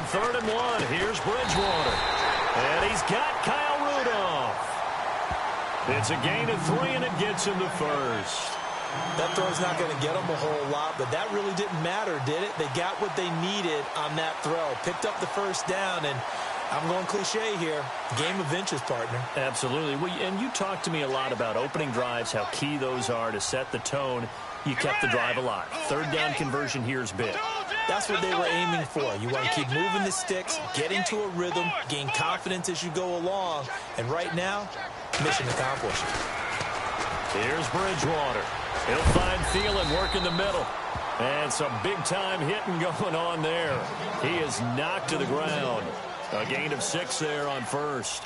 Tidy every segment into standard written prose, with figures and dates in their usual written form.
3rd and 1. Here's Bridgewater. And he's got Kyle Rudolph. It's a gain of 3, and it gets him to first. That throw's not going to get them a whole lot, but that really didn't matter, did it? They got what they needed on that throw. Picked up the first down, and I'm going cliche here. Game of inches, partner. Absolutely. And you talked to me a lot about opening drives, how key those are to set the tone. You kept the drive alive. 3rd down conversion here is big. That's what they were aiming for. You want to keep moving the sticks, get into a rhythm, gain confidence as you go along. And right now, mission accomplished. Here's Bridgewater. He'll find Thielen working the middle. And some big-time hitting going on there. He is knocked to the ground. A gain of 6 there on first.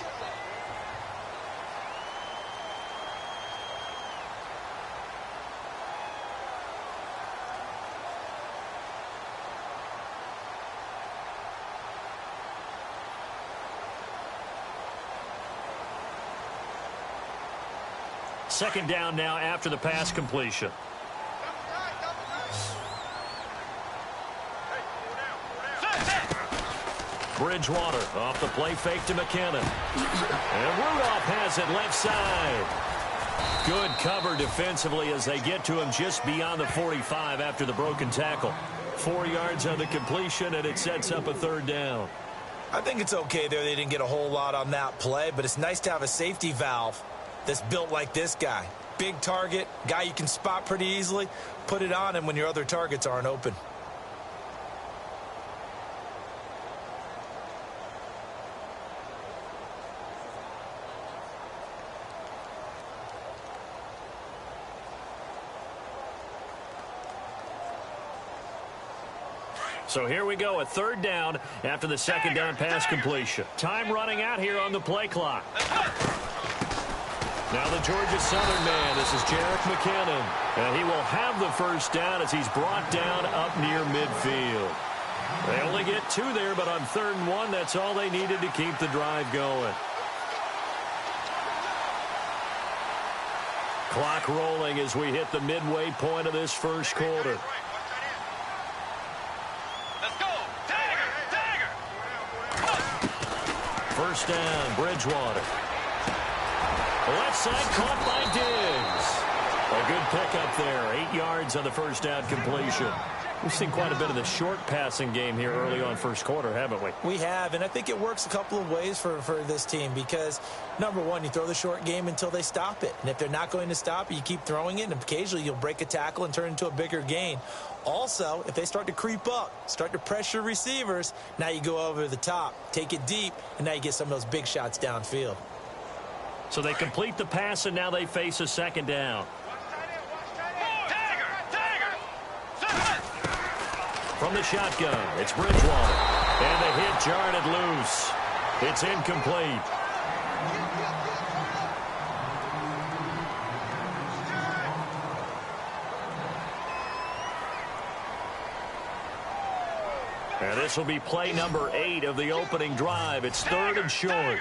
Second down now after the pass completion. Bridgewater off the play fake to McKinnon. And Rudolph has it left side. Good cover defensively as they get to him just beyond the 45 after the broken tackle. 4 yards on the completion, and it sets up a 3rd down. I think it's okay there. They didn't get a whole lot on that play, but it's nice to have a safety valve that's built like this guy. Big target, guy you can spot pretty easily. Put it on him when your other targets aren't open. So here we go, a 3rd down after the 2nd down pass completion. Time running out here on the play clock. Now the Georgia Southern man, this is Jerick McKinnon. And he will have the 1st down as he's brought down up near midfield. They only get 2 there, but on 3rd and 1, that's all they needed to keep the drive going. Clock rolling as we hit the midway point of this 1st quarter. Let's go! Dagger! 1st down, Bridgewater. Left side caught by Diggs. A good pickup there. 8 yards on the 1st down completion. We've seen quite a bit of the short passing game here early on 1st quarter, haven't we? We have, and I think it works a couple of ways for this team because, number one, you throw the short game until they stop it. And if they're not going to stop it, you keep throwing it, and occasionally you'll break a tackle and turn into a bigger gain. Also, if they start to creep up, start to pressure receivers, now you go over the top, take it deep, and now you get some of those big shots downfield. So they complete the pass, and now they face a 2nd down. From the shotgun, it's Bridgewater. And the hit jarred it loose. It's incomplete. And this will be play number 8 of the opening drive. It's 3rd and short.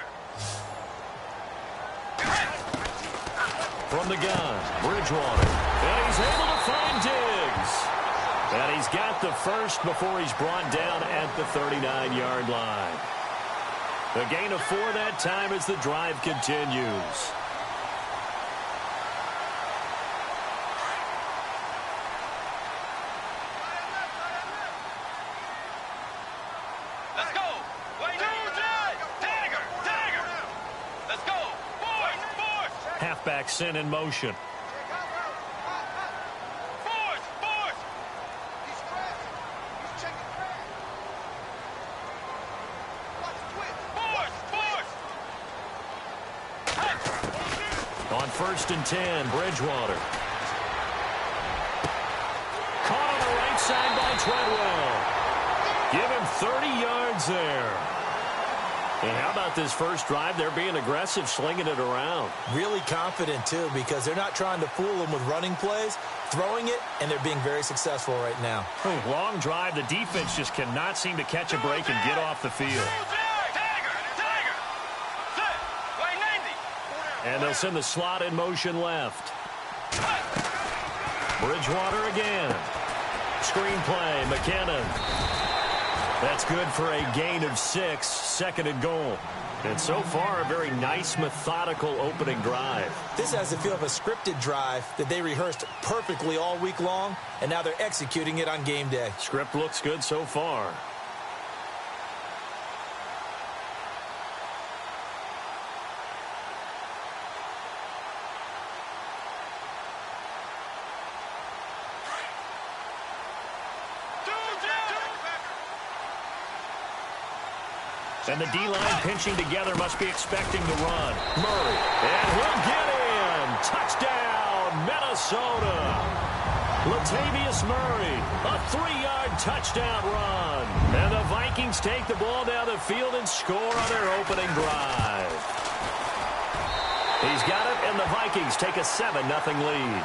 From the gun, Bridgewater. And he's able to find Diggs. And he's got the 1st before he's brought down at the 39-yard line. A gain of 4 that time as the drive continues. Let's go! Dagger! Let's go! Boys! Halfback sent in motion. On 1st and 10, Bridgewater. Caught on the right side by Treadwell. Give him 30 yards there. And how about this 1st drive? They're being aggressive, slinging it around. Really confident, too, because they're not trying to fool them with running plays, throwing it, and they're being very successful right now. Long drive. The defense just cannot seem to catch a break and get off the field. And they'll send the slot in motion left. Bridgewater again. Screen play, McKinnon. That's good for a gain of 6, second and goal. And so far, a very nice, methodical opening drive. This has the feel of a scripted drive that they rehearsed perfectly all week long, and now they're executing it on game day. Script looks good so far. And the D-line pinching together must be expecting to run. Murray, and he'll get in. Touchdown, Minnesota. Latavius Murray, a 3-yard touchdown run. And the Vikings take the ball down the field and score on their opening drive. He's got it, and the Vikings take a 7-0 lead.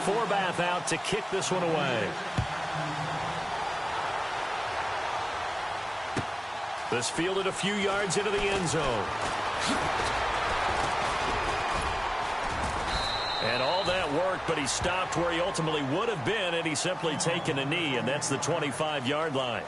Forbath out to kick this one away. This fielded a few yards into the end zone. And all that worked, but he stopped where he ultimately would have been, and he's simply taken a knee, and that's the 25-yard line.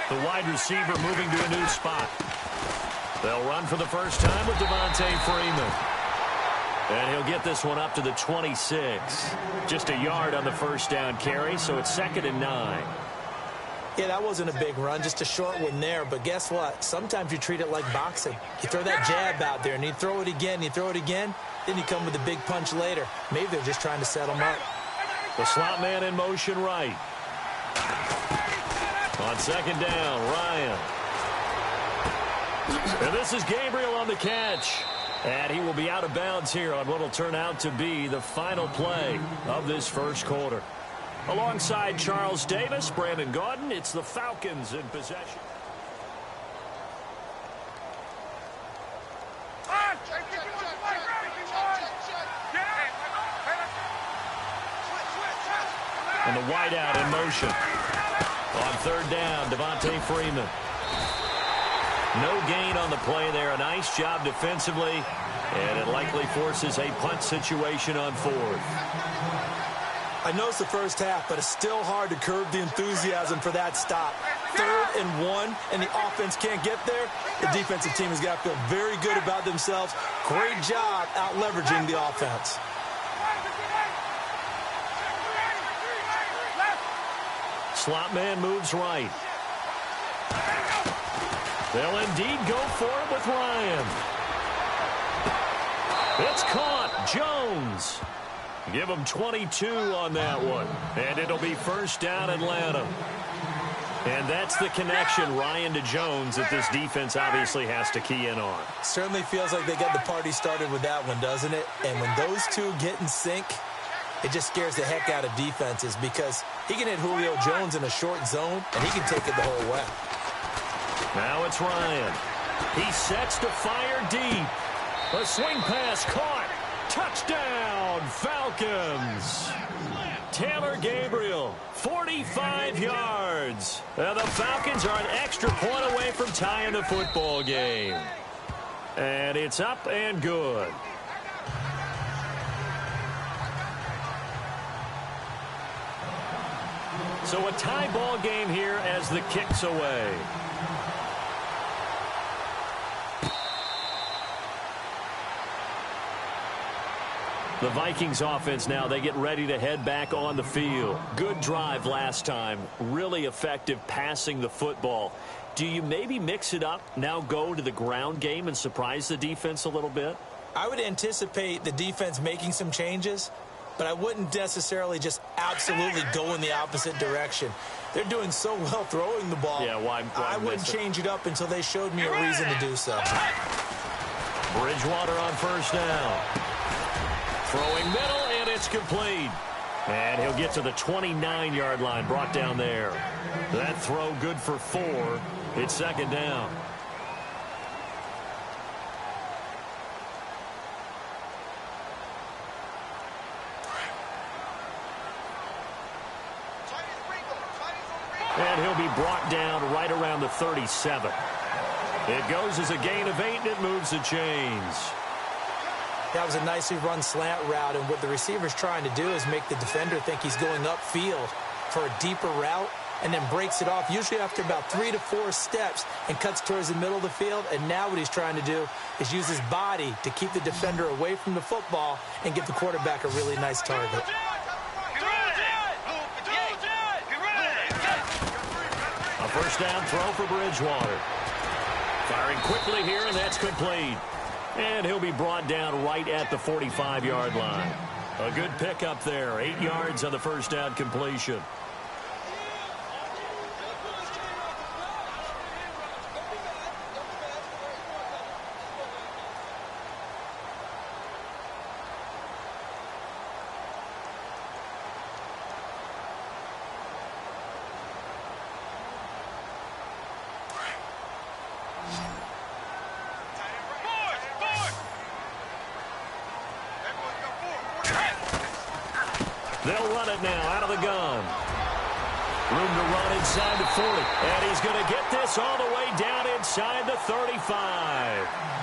The wide receiver moving to a new spot. They'll run for the first time with Devontae Freeman. And he'll get this one up to the 26. Just a yard on the first down carry, so it's 2nd and 9. Yeah, that wasn't a big run, just a short one there. But guess what? Sometimes you treat it like boxing. You throw that jab out there, and you throw it again, you throw it again, then you come with a big punch later. Maybe they're just trying to set him up. The slot man in motion right. On 2nd down, Ryan. And this is Gabriel on the catch. And he will be out of bounds here on what will turn out to be the final play of this first quarter. Alongside Charles Davis, Brandon Gaudin, it's the Falcons in possession. And the wideout in motion. On 3rd down, Devontae Freeman. No gain on the play there. A nice job defensively. And it likely forces a punt situation on 4th. I know it's the first half, but it's still hard to curb the enthusiasm for that stop. 3rd and 1, and the offense can't get there. The defensive team has got to feel very good about themselves. Great job out leveraging the offense. Slot man moves right. They'll indeed go for it with Ryan. It's caught. Jones. Give him 22 on that one. And it'll be first down, Atlanta. And that's the connection, Ryan to Jones, that this defense obviously has to key in on. Certainly feels like they got the party started with that one, doesn't it? And when those two get in sync, it just scares the heck out of defenses because he can hit Julio Jones in a short zone, and he can take it the whole way. Now it's Ryan. He sets to fire deep. A swing pass caught. Touchdown, Falcons. Taylor Gabriel, 45 yards. And the Falcons are an extra point away from tying the football game. And it's up and good. So a tie ball game here as the kick's away. The Vikings offense now, they get ready to head back on the field. Good drive last time. Really effective passing the football. Do you maybe mix it up, now go to the ground game and surprise the defense a little bit? I would anticipate the defense making some changes. but I wouldn't necessarily just absolutely go in the opposite direction. They're doing so well throwing the ball. Yeah, why I wouldn't change it up until they showed me a reason to do so. Bridgewater on first down. Throwing middle, and it's complete. And he'll get to the 29-yard line, brought down there. That throw good for 4. It's second down. And he'll be brought down right around the 37. It goes as a gain of 8, and it moves the chains. That was a nicely run slant route, and what the receiver's trying to do is make the defender think he's going upfield for a deeper route, and then breaks it off, usually after about 3 to 4 steps, and cuts towards the middle of the field. And now what he's trying to do is use his body to keep the defender away from the football and give the quarterback a really nice target. A first down throw for Bridgewater. Firing quickly here, and that's complete. And he'll be brought down right at the 45-yard line. A good pickup there. 8 yards on the first down completion. They'll run it now out of the gun. Room to run inside the 40. And he's going to get this all the way down inside the 35.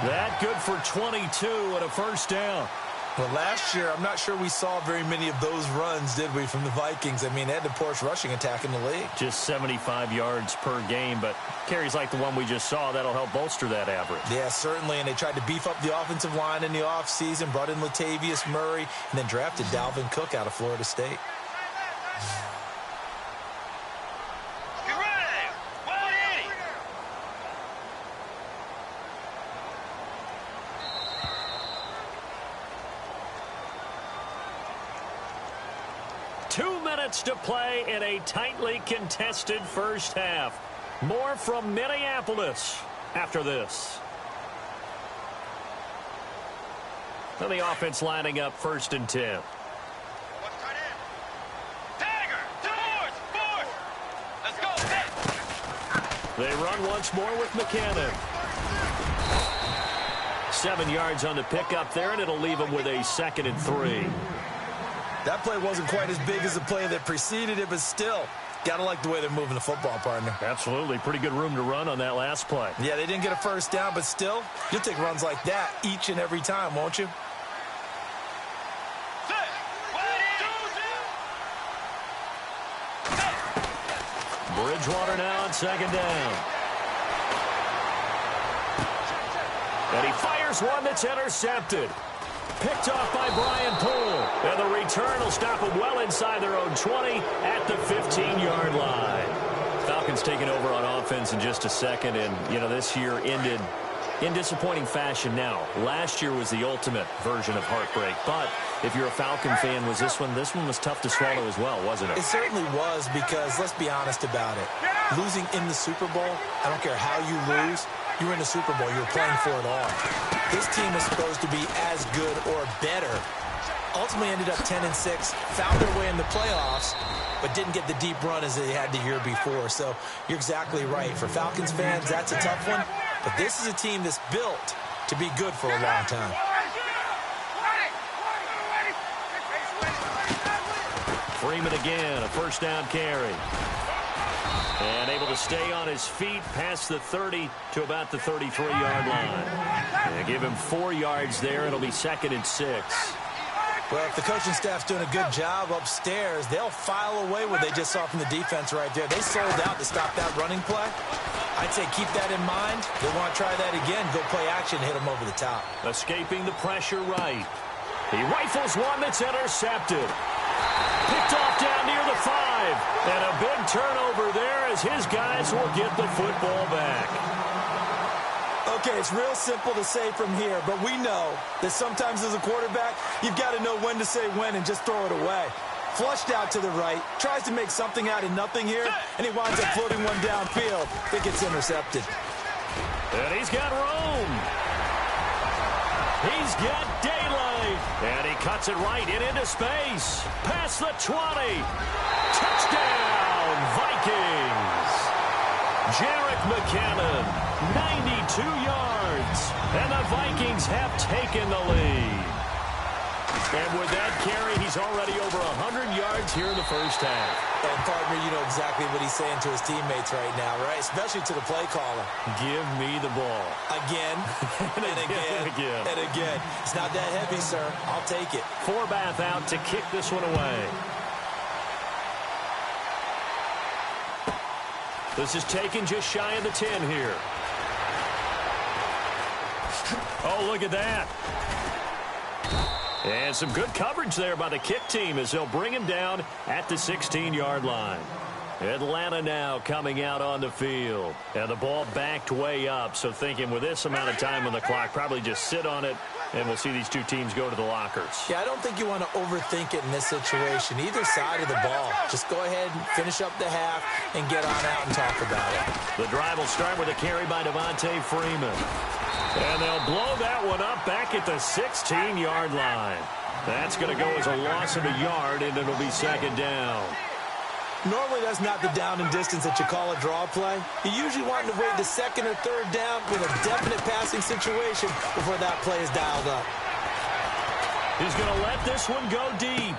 That good for 22 and a first down. Well, last year, I'm not sure we saw very many of those runs, did we, from the Vikings? I mean, they had the poorest rushing attack in the league. Just 75 yards per game, but carries like the one we just saw, that'll help bolster that average. Yeah, certainly, and they tried to beef up the offensive line in the offseason, brought in Latavius Murray, and then drafted Dalvin Cook out of Florida State. 2 minutes to play in a tightly contested first half. More from Minneapolis after this. So the offense lining up 1st and 10. They run once more with McKinnon. 7 yards on the pickup there, and it'll leave them with a 2nd and 3. That play wasn't quite as big as the play that preceded it, but still, got to like the way they're moving the football, partner. Absolutely. Pretty good room to run on that last play. Yeah, they didn't get a first down, but still, you'll take runs like that each and every time, won't you? Bridgewater now on 2nd down. And he fires one that's intercepted. Picked off by Brian Poole. And the return will stop them well inside their own 20 at the 15-yard line. Falcons taking over on offense in just a second. And, you know, this year ended in disappointing fashion now. Last year was the ultimate version of heartbreak. But if you're a Falcon fan, was this one was tough to swallow as well, wasn't it? It certainly was, because let's be honest about it. Losing in the Super Bowl, I don't care how you lose, you're in the Super Bowl. You're playing for it all. This team was supposed to be as good or better. Ultimately ended up 10-6, found their way in the playoffs, but didn't get the deep run as they had the year before. So you're exactly right. For Falcons fans, that's a tough one. But this is a team that's built to be good for a long time. Freeman again, a first down carry. And able to stay on his feet past the 30 to about the 33-yard line. And give him 4 yards there. It'll be 2nd and 6. Well, if the coaching staff's doing a good job upstairs, they'll file away what they just saw from the defense right there. They sold out to stop that running play. I'd say keep that in mind. They want to try that again. Go play action and hit them over the top. Escaping the pressure right. He rifles one that's intercepted. Picked off down near the 5. And a big turnover there as his guys will get the football back. Okay, it's real simple to say from here, but we know that sometimes as a quarterback, you've got to know when to say when and just throw it away. Flushed out to the right, tries to make something out of nothing here, and he winds up floating one downfield that gets intercepted. And he's got room. He's got daylight. And he cuts it right into space. Past the 20. Touchdown, Vikings. Jerick McKinnon, 92 yards. And the Vikings have taken the lead. And with that carry, he's already over 100 yards here in the first half. And, partner, you know exactly what he's saying to his teammates right now, right? Especially to the play caller. Give me the ball. Again, and again, and again. It's not that heavy, sir. I'll take it. Forbath out to kick this one away. This is taken just shy of the 10 here. Oh, look at that. And some good coverage there by the kick team as they'll bring him down at the 16-yard line. Atlanta now coming out on the field. And the ball backed way up, so thinking with this amount of time on the clock, probably just sit on it, and we'll see these two teams go to the lockers. Yeah, I don't think you want to overthink it in this situation. Either side of the ball. Just go ahead and finish up the half and get on out and talk about it. The drive will start with a carry by Devontae Freeman. And they'll blow that one up back at the 16-yard line. That's going to go as a loss of a yard, and it'll be second down. Normally, that's not the down and distance that you call a draw play. You usually want to wait the second or third down with a definite passing situation before that play is dialed up. He's going to let this one go deep.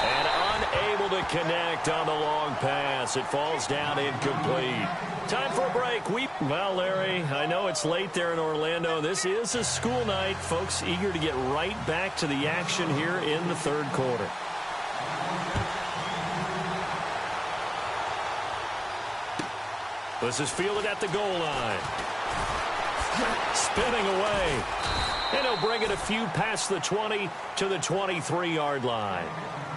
And unable to connect on the long pass. It falls down incomplete. Time for a break. Well, Larry, I know it's late there in Orlando. This is a school night. Folks eager to get right back to the action here in the third quarter. This is fielded at the goal line. Spinning away. And he'll bring it a few past the 20 to the 23-yard line.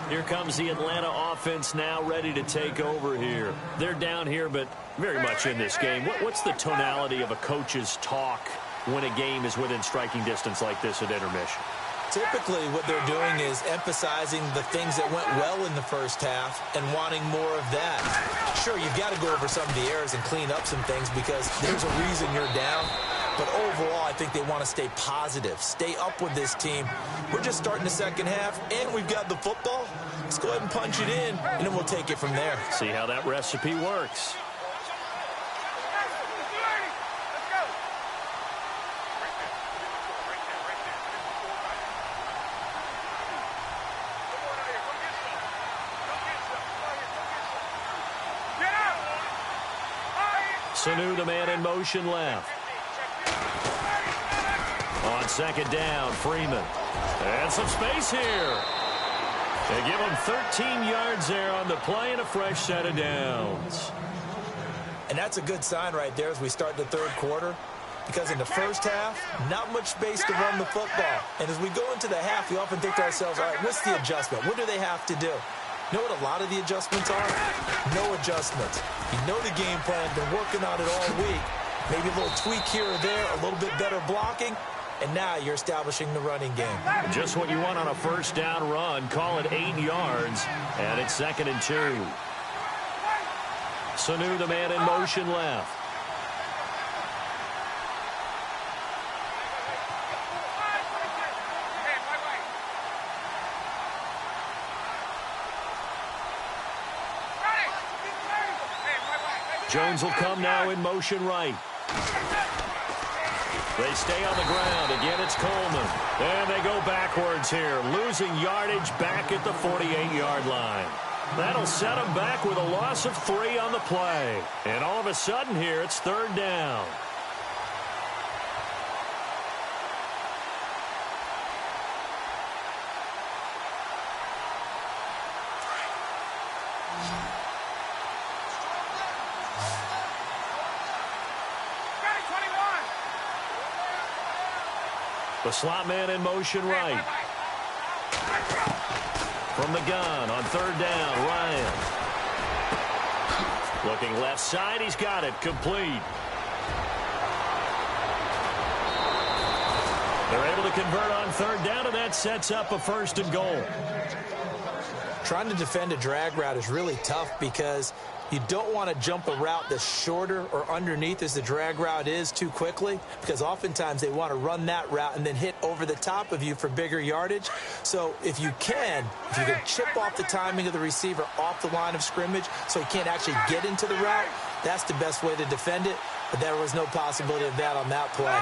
Here comes the Atlanta offense now ready to take over here. They're down here, but very much in this game. What's the tonality of a coach's talk when a game is within striking distance like this at intermission? Typically, what they're doing is emphasizing the things that went well in the first half and wanting more of that. Sure, you've got to go over some of the errors and clean up some things because there's a reason you're down. But overall, I think they want to stay positive, stay up with this team. We're just starting the second half, and we've got the football. Let's go ahead and punch it in, and then we'll take it from there. See how that recipe works. Sanu, the man in motion left. On second down, Freeman. And some space here. They give him 13 yards there on the play and a fresh set of downs. And that's a good sign right there as we start the third quarter. Because in the first half, not much space to run the football. And as we go into the half, we often think to ourselves, all right, what's the adjustment? What do they have to do? You know what a lot of the adjustments are? No adjustments. You know the game plan, been working on it all week. Maybe a little tweak here or there, a little bit better blocking, and now you're establishing the running game. Just what you want on a first down run. Call it 8 yards, and it's 2nd and 2. Sanu, the man in motion left. Jones will come now in motion right. They stay on the ground. Again, it's Coleman. And they go backwards here, losing yardage back at the 48-yard line. That'll set them back with a loss of 3 on the play. And all of a sudden here, it's 3rd down. The slot man in motion right. From the gun on 3rd down, Ryan. Looking left side, he's got it, complete. They're able to convert on third down, and that sets up a 1st and goal. Trying to defend a drag route is really tough because you don't want to jump a route that's shorter or underneath as the drag route is too quickly, because oftentimes they want to run that route and then hit over the top of you for bigger yardage. So if you can chip off the timing of the receiver off the line of scrimmage so he can't actually get into the route, that's the best way to defend it. But there was no possibility of that on that play.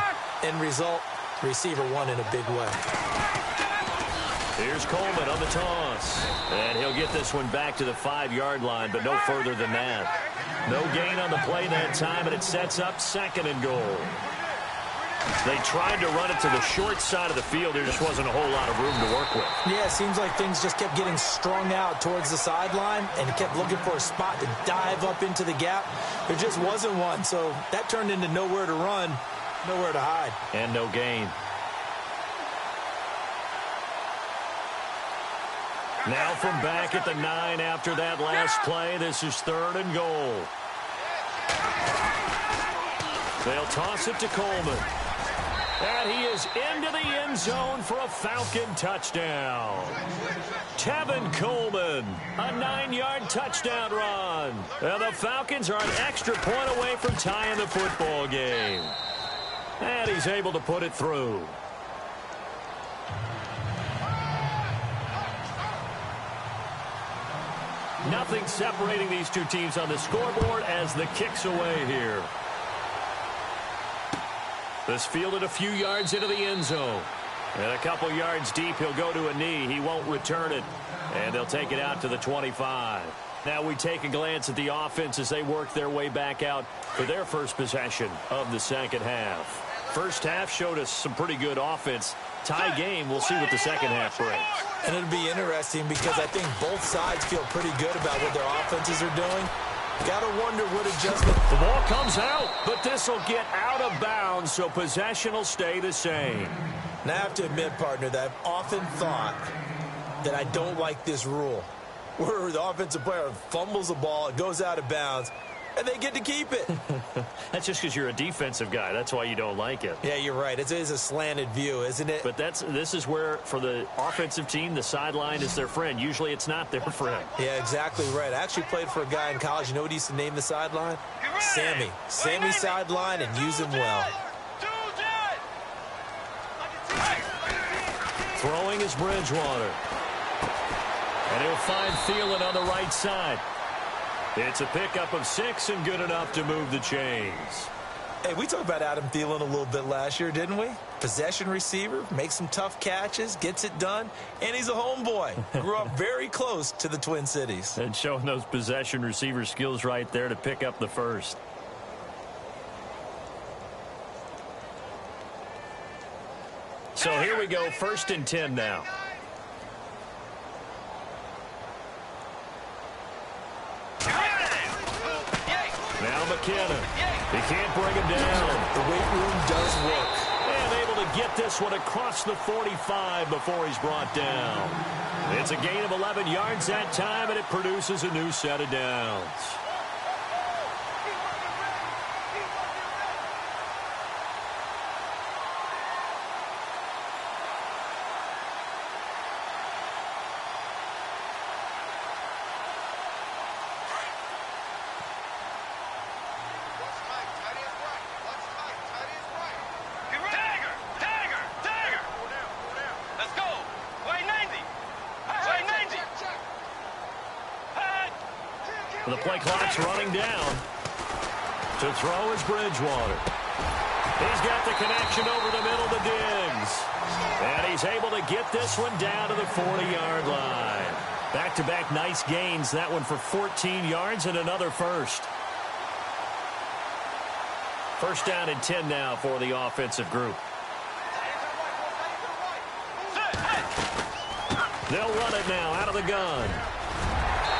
End result, receiver won in a big way. Here's Coleman on the toss. And he'll get this one back to the 5-yard line, but no further than that. No gain on the play that time, and it sets up 2nd and goal. They tried to run it to the short side of the field. There just wasn't a whole lot of room to work with. Yeah, it seems like things just kept getting strung out towards the sideline, and he kept looking for a spot to dive up into the gap. There just wasn't one, so that turned into nowhere to run, nowhere to hide. And no gain. Now from back at the 9 after that last play, this is 3rd and goal. They'll toss it to Coleman. And he is into the end zone for a Falcon touchdown. Tevin Coleman, a 9-yard touchdown run. And the Falcons are an extra point away from tying the football game. And he's able to put it through. Nothing separating these two teams on the scoreboard as the kick's away here. This fielded a few yards into the end zone. And a couple yards deep, he'll go to a knee. He won't return it. And they'll take it out to the 25. Now we take a glance at the offense as they work their way back out for their first possession of the 2nd half. First half showed us some pretty good offense. Tie game, we'll see what the 2nd half brings. And it'll be interesting because I think both sides feel pretty good about what their offenses are doing. Got to wonder what adjustment. The ball comes out, but this will get out of bounds, so possession will stay the same. Now I have to admit, partner, that I've often thought that I don't like this rule, where the offensive player fumbles the ball, it goes out of bounds, and they get to keep it. That's just because you're a defensive guy. That's why you don't like it. Yeah, you're right. It is a slanted view, isn't it? But this is where, for the offensive team, the sideline is their friend. Usually it's not their friend. Yeah, exactly right. I actually played for a guy in college. You know what he used to name the sideline? Sammy. Sammy sideline, and use him well. Throwing is Bridgewater. And he'll find Thielen on the right side. It's a pickup of 6 and good enough to move the chains. Hey, we talked about Adam Thielen a little bit last year, didn't we? Possession receiver, makes some tough catches, gets it done, and he's a homeboy. Grew up very close to the Twin Cities. And showing those possession receiver skills right there to pick up the first. So here we go, 1st and 10 now. Now McKinnon. He can't bring him down. The weight room does work. And able to get this one across the 45 before he's brought down. It's a gain of 11 yards that time, and it produces a new set of downs. The play clock's running down. To throw is Bridgewater. He's got the connection over the middle to Diggs. And he's able to get this one down to the 40-yard line. Back-to-back nice gains. That one for 14 yards and another first. First down and 10 now for the offensive group. They'll run it now out of the gun.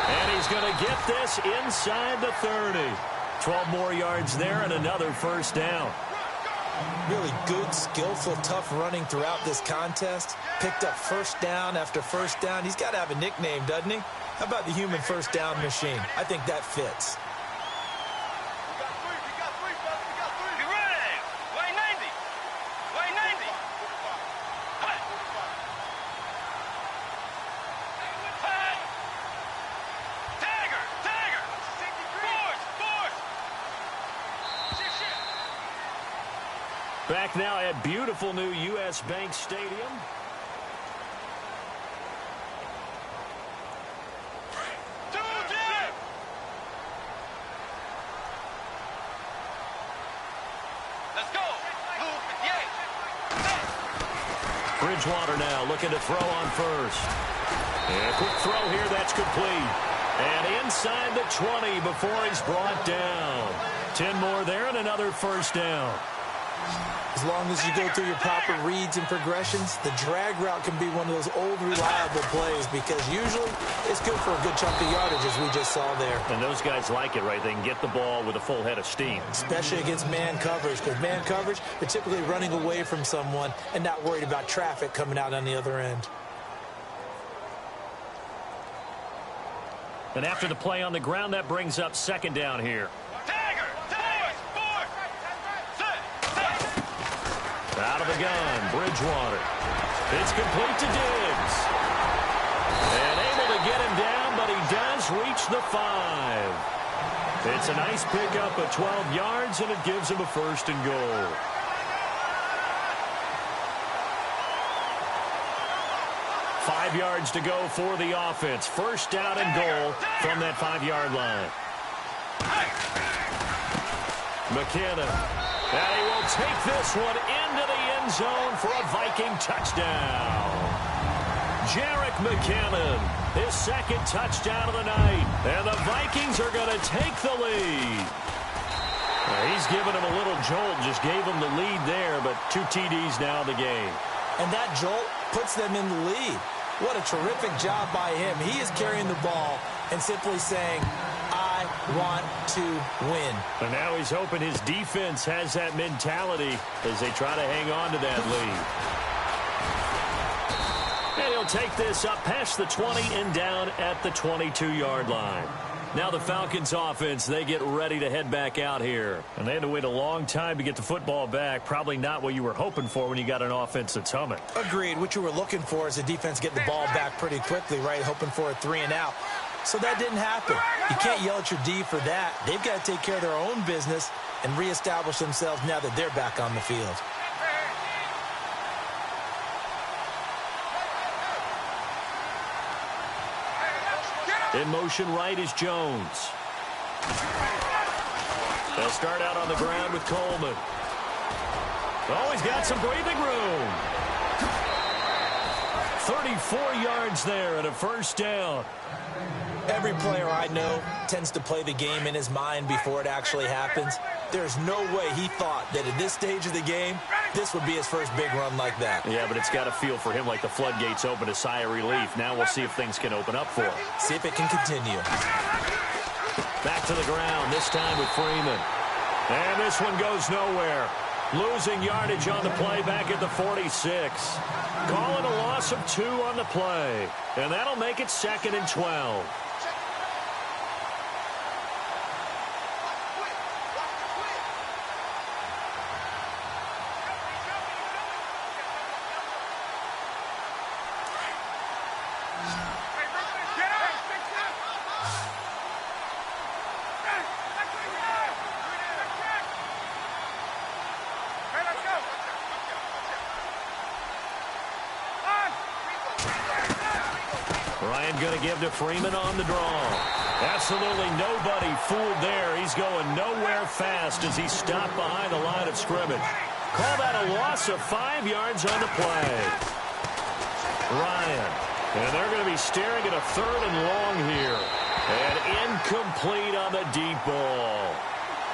And he's going to get this inside the 30. 12 more yards there and another first down. Really good, skillful, tough running throughout this contest. Picked up first down after first down. He's got to have a nickname, doesn't he? How about the human first down machine? I think that fits. Back now at beautiful new U.S. Bank Stadium. Bridgewater now looking to throw on first. And a quick throw here, that's complete. And inside the 20 before he's brought down. 10 more there and another first down. As long as you go through your proper reads and progressions, the drag route can be one of those old reliable plays because usually it's good for a good chunk of yardage, as we just saw there. And those guys like it, right? They can get the ball with a full head of steam. Especially against man coverage, because man coverage, they're typically running away from someone and not worried about traffic coming out on the other end. And after the play on the ground, that brings up second down here. Out of the gun, Bridgewater. It's complete to Diggs. And able to get him down, but he does reach the 5. It's a nice pickup of 12 yards, and it gives him a first and goal. Five yards to go for the offense. First down and goal from that 5-yard line. McKinnon. And he will take this one into the end zone for a Viking touchdown. Jerick McKinnon, his second touchdown of the night. And the Vikings are going to take the lead. He's given him a little jolt, just gave him the lead there, but 2 TDs now in the game. And that jolt puts them in the lead. What a terrific job by him. He is carrying the ball and simply saying, I want to win. And now he's hoping his defense has that mentality as they try to hang on to that lead. And he'll take this up past the 20 and down at the 22-yard line. Now the Falcons offense, they get ready to head back out here. And they had to wait a long time to get the football back. Probably not what you were hoping for when you got an offense that's humming. Agreed. What you were looking for is the defense getting the ball back pretty quickly, right? Hoping for a 3 and out. So that didn't happen. You can't yell at your D for that. They've got to take care of their own business and reestablish themselves now that they're back on the field. In motion right is Jones. They'll start out on the ground with Coleman. Oh, he's got some breathing room. 34 yards there and a first down. Every player I know tends to play the game in his mind before it actually happens. There's no way he thought that at this stage of the game, this would be his first big run like that. Yeah, but it's got to feel for him like the floodgates open, a sigh of relief. Now we'll see if things can open up for him. See if it can continue. Back to the ground, this time with Freeman. And this one goes nowhere. Losing yardage on the play back at the 46. Calling a loss of 2 on the play. And that'll make it 2nd and 12. Going to give to Freeman on the draw. Absolutely nobody fooled there. He's going nowhere fast as he's stopped behind the line of scrimmage. Call that a loss of 5 yards on the play. Ryan. And they're going to be staring at a 3rd and long here. And incomplete on the deep ball.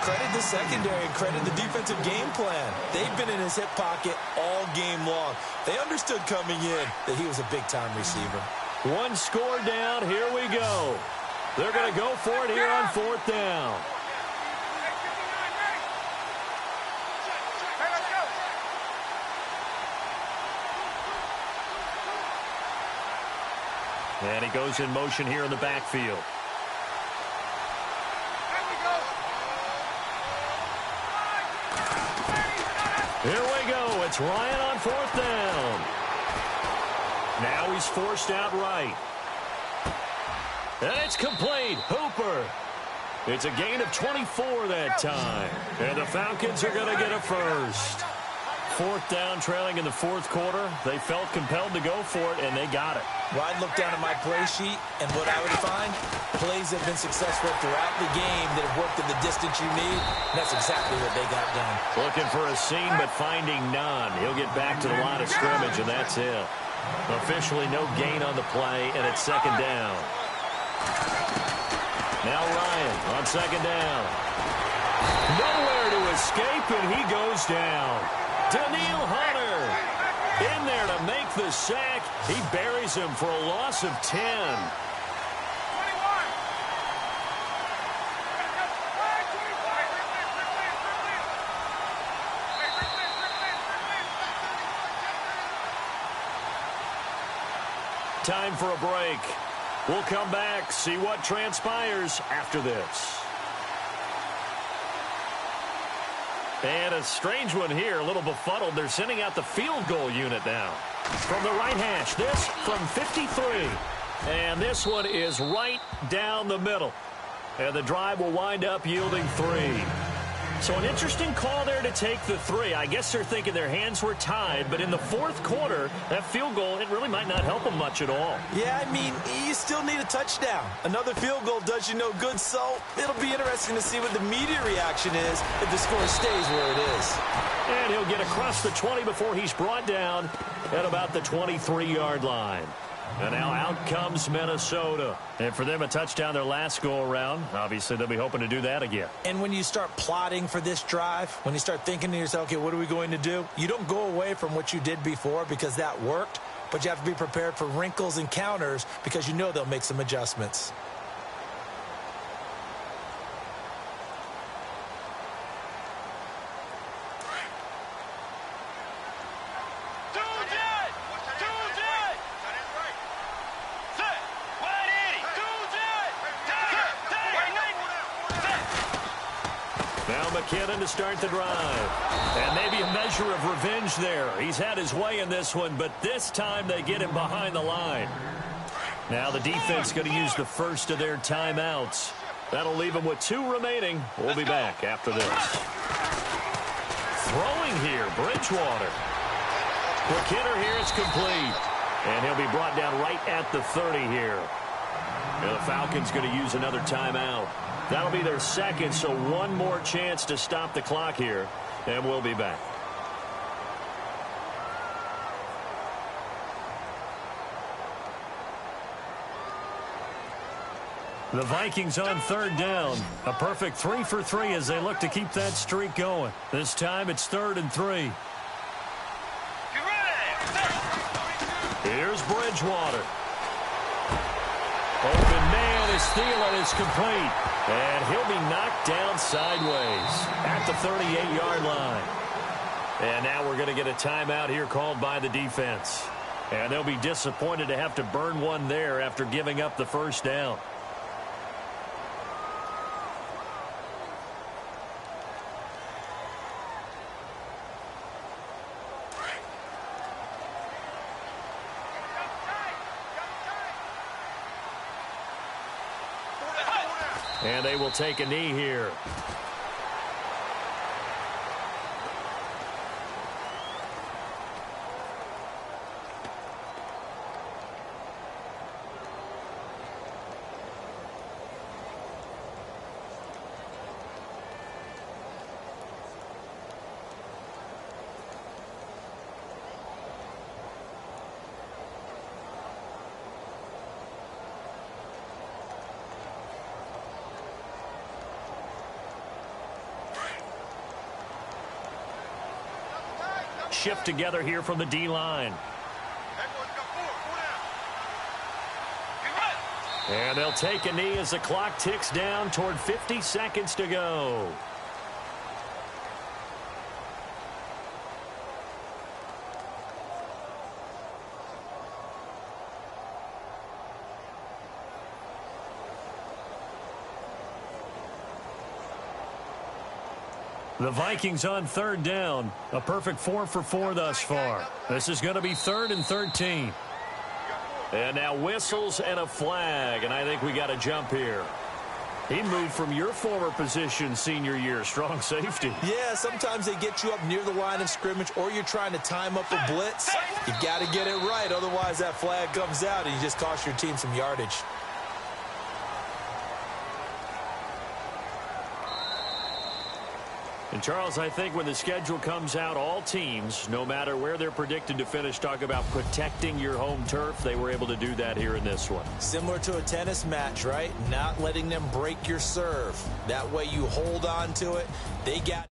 Credit the secondary and credit the defensive game plan. They've been in his hip pocket all game long. They understood coming in that he was a big-time receiver. 1 score down. Here we go. They're going to go for it here on 4th down. And he goes in motion here in the backfield. Here we go. It's Ryan on 4th down. Now he's forced out right. And it's complete. Hooper. It's a gain of 24 that time. And the Falcons are going to get a first. 4th down, trailing in the 4th quarter. They felt compelled to go for it, and they got it. Well, I'd look down at my play sheet, and what I would find, plays have been successful throughout the game that have worked in the distance you need, and that's exactly what they got done. Looking for a seam, but finding none. He'll get back to the line of scrimmage, and that's it. Officially no gain on the play, and it's 2nd down. Now Ryan on 2nd down. Nowhere to escape, and he goes down. Daniil Hunter in there to make the sack. He buries him for a loss of 10. Time for a break. We'll come back, see what transpires after this. And a strange one here, a little befuddled. They're sending out the field goal unit now. From the right hash, this from 53. And this one is right down the middle. And the drive will wind up yielding 3. So an interesting call there to take the 3. I guess they're thinking their hands were tied, but in the 4th quarter, that field goal, it really might not help them much at all. Yeah, I mean, you still need a touchdown. Another field goal does you no good, so it'll be interesting to see what the media reaction is if the score stays where it is. And he'll get across the 20 before he's brought down at about the 23-yard line. And now out comes Minnesota. And for them, a touchdown their last go-around. Obviously, they'll be hoping to do that again. And when you start plotting for this drive, when you start thinking to yourself, okay, what are we going to do? You don't go away from what you did before because that worked, but you have to be prepared for wrinkles and counters because you know they'll make some adjustments. McKinnon to start the drive. And maybe a measure of revenge there. He's had his way in this one, but this time they get him behind the line. Now the defense going to use the first of their timeouts. That'll leave them with 2 remaining. We'll be back after this. Throwing here, Bridgewater. McKinnon here, it's complete. And he'll be brought down right at the 30 here. And the Falcons going to use another timeout. That'll be their 2nd, so one more chance to stop the clock here, and we'll be back. The Vikings on 3rd down. A perfect 3 for 3 as they look to keep that streak going. This time it's 3rd and 3. Here's Bridgewater. Open man is Thielen is complete. And he'll be knocked down sideways at the 38-yard line. And now we're going to get a timeout here called by the defense. And they'll be disappointed to have to burn one there after giving up the first down. And they will take a knee here. Shift together here from the D-line. And they'll take a knee as the clock ticks down toward 50 seconds to go. The Vikings on 3rd down. A perfect 4 for 4 thus far. This is going to be 3rd and 13. And now whistles and a flag, and I think we got a jump here. He moved from your former position senior year, strong safety. Yeah, sometimes they get you up near the line of scrimmage, or you're trying to time up a blitz. You got to get it right, otherwise that flag comes out and you just cost your team some yardage. And, Charles, I think when the schedule comes out, all teams, no matter where they're predicted to finish, talk about protecting your home turf. They were able to do that here in this one. Similar to a tennis match, right? Not letting them break your serve. That way you hold on to it. They got